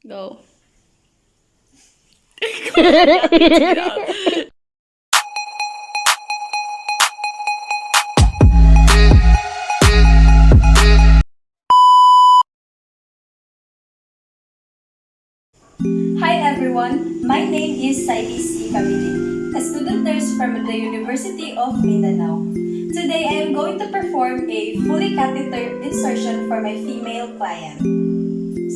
Go. Hi everyone, my name is Saidi C. Kabilin, a student nurse from the University of Mindanao. Today I am going to perform a fully catheter insertion for my female client.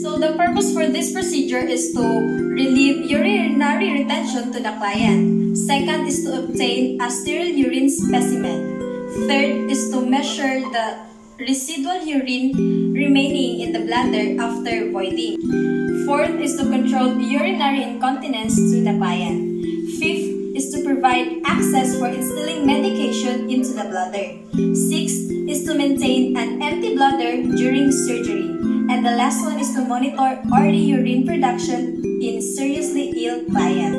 So the purpose for this procedure is to relieve urinary retention to the client. Second is to obtain a sterile urine specimen. Third is to measure the residual urine remaining in the bladder after voiding. Fourth is to control urinary incontinence to the client. Fifth is to provide access for instilling medication into the bladder. Sixth is to maintain an empty bladder during surgery. And the last one is to monitor early urine production in seriously ill client.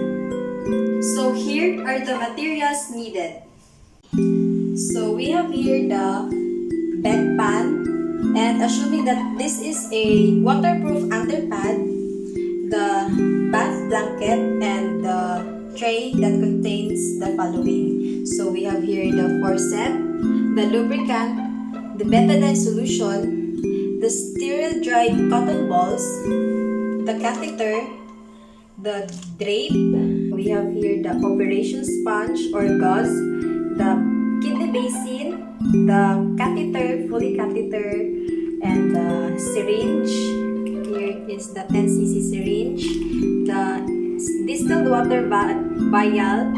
So here are the materials needed. So we have here the bedpan, and assuming that this is a waterproof underpad, the bath blanket, and the tray that contains the following. So we have here the forceps, the lubricant, the betadine solution, the sterile dried cotton balls, the catheter, the drape. We have here the operation sponge or gauze, the kidney basin, the catheter, fully catheter, and the syringe. Here is the 10 cc syringe, the distilled water vial,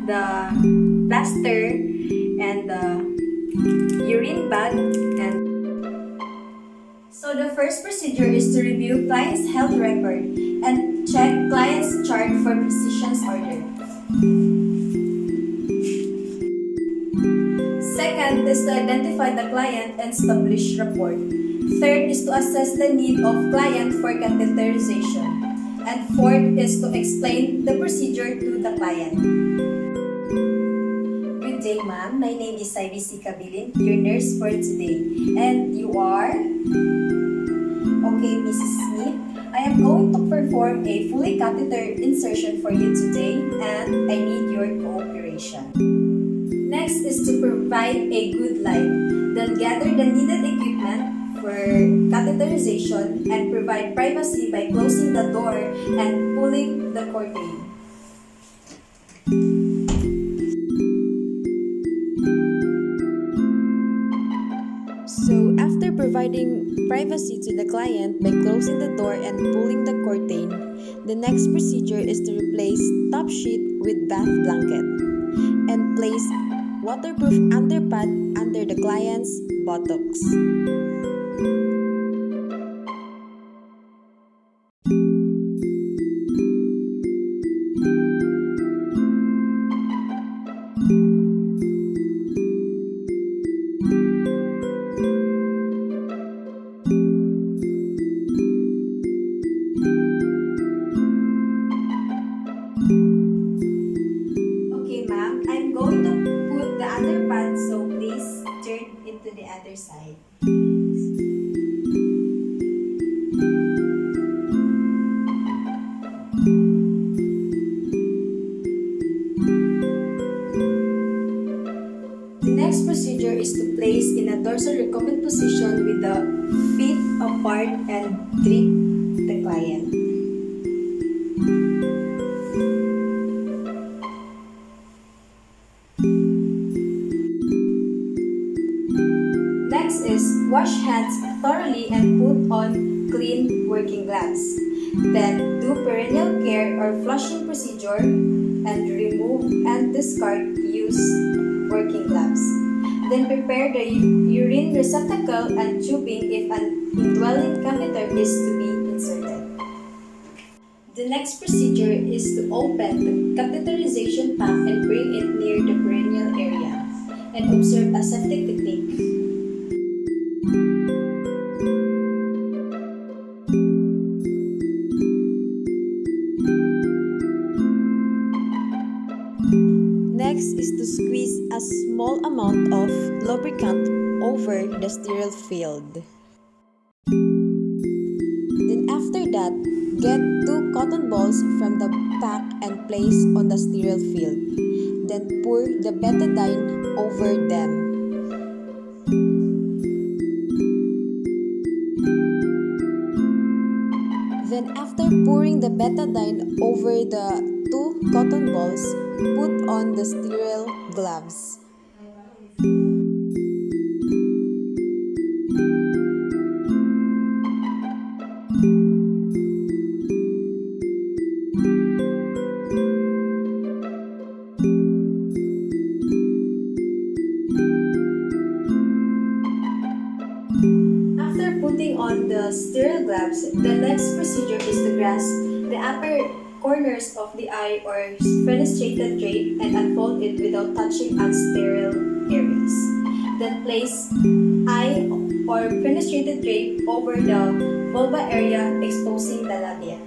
the plaster, and the urine bag. And so the first procedure is to review client's health record and check client's chart for physician's order. Second is to identify the client and establish rapport. Third is to assess the need of client for catheterization. And fourth is to explain the procedure to the client. Good day, ma'am. My name is IBC Kabilin, your nurse for today. And you are? Okay, Mrs. Smith. I am going to perform a fully catheter insertion for you today, and I need your cooperation. Next is to provide a good light. Then gather the needed equipment for catheterization and provide privacy by closing the door and pulling the curtain. So, after providing privacy to the client by closing the door and pulling the curtain, the next procedure is to replace top sheet with bath blanket and place waterproof underpad under the client's buttocks. Okay, ma'am. I'm going to put the underpad, so please turn it to the other side. The next procedure is to place in a dorsal recumbent position with the feet apart and drip the client. Next is wash hands thoroughly and put on clean working gloves. Then do perineal care or flushing procedure and remove and discard used working gloves. Then prepare the urine receptacle and tubing if an indwelling catheter is to be inserted. The next procedure is to open the catheterization pump and bring it near the perineal area and observe aseptic technique. Next is to squeeze a small amount of lubricant over the sterile field. Then after that, that, get 2 cotton balls from the pack and place on the sterile field. Then pour the betadine over them. Then after pouring the betadine over the 2 cotton balls, put on the sterile gloves. After putting on the sterile gloves, the next procedure is to grasp the upper corners of the eye or fenestrated drape and unfold it without touching unsterile areas. Then place eye or fenestrated drape over the vulva area, exposing the labia.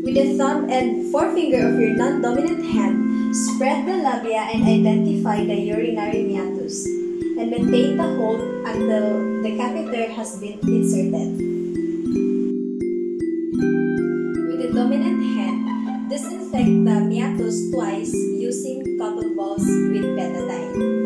With the thumb and forefinger of your non-dominant hand, spread the labia and identify the urinary meatus, and maintain the hold until the catheter has been inserted. With the dominant hand, disinfect the meatus twice using cotton balls with betadine.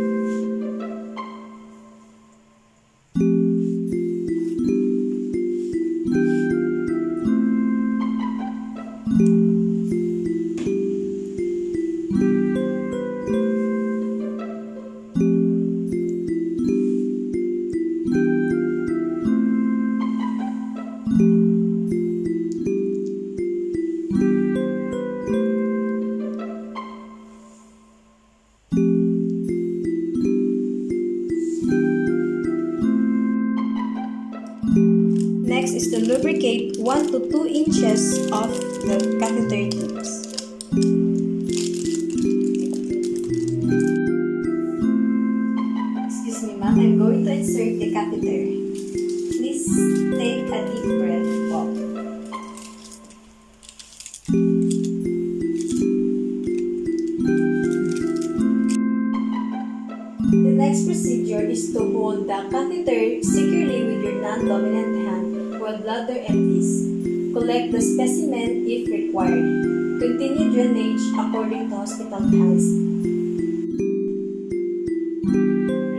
Next is to lubricate 1 to 2 inches of the catheter tips. Excuse me, ma'am. I'm going to insert the catheter. Please take a deep breath. Wow. The next procedure is to hold the catheter securely with your non-dominant hand while bladder empties. Collect the specimen if required. Continue drainage according to hospital policy.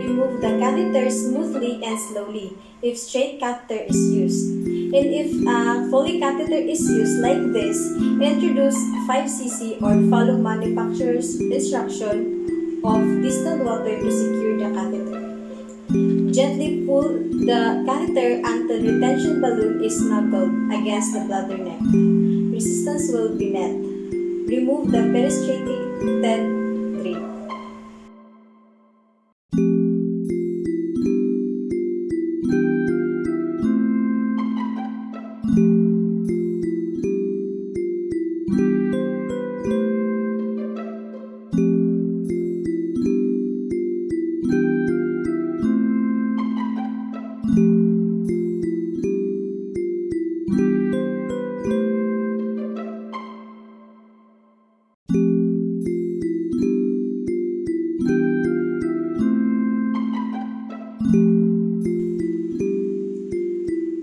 Remove the catheter smoothly and slowly if straight catheter is used. And if a Foley catheter is used like this, introduce 5 cc or follow manufacturer's instruction of distilled water to secure the catheter. Gently pull the catheter until retention balloon is snuggled against the bladder neck. Resistance will be met. Remove the penetrated drape.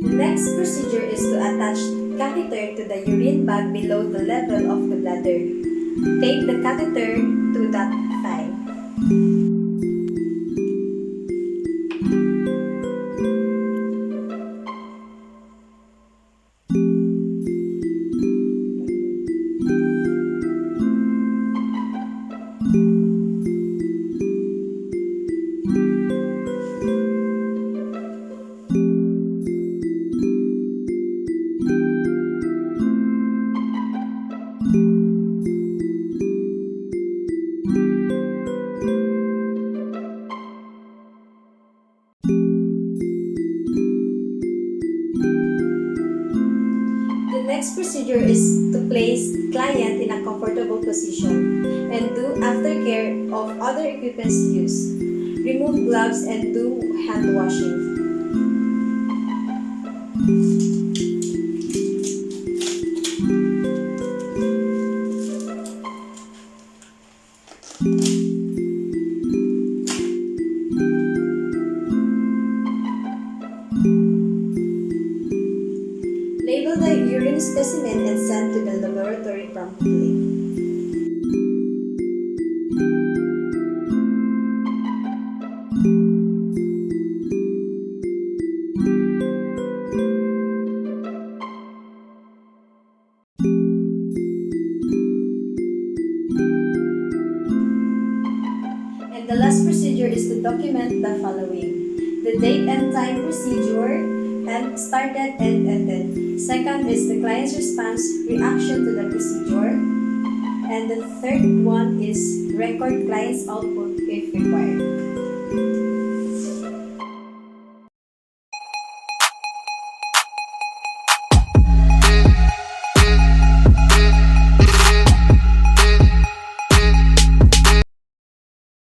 The next procedure is to attach catheter to the urine bag below the level of the bladder. Take the catheter to that thigh. The next procedure is to place client in a comfortable position and do aftercare of other equipment's use. Remove gloves and do hand washing. specimen and sent to the laboratory promptly. And the last procedure is to document the following: the date and time procedure, and started and ended. Second is the client's response, reaction to the procedure. And the third one is record client's output if required.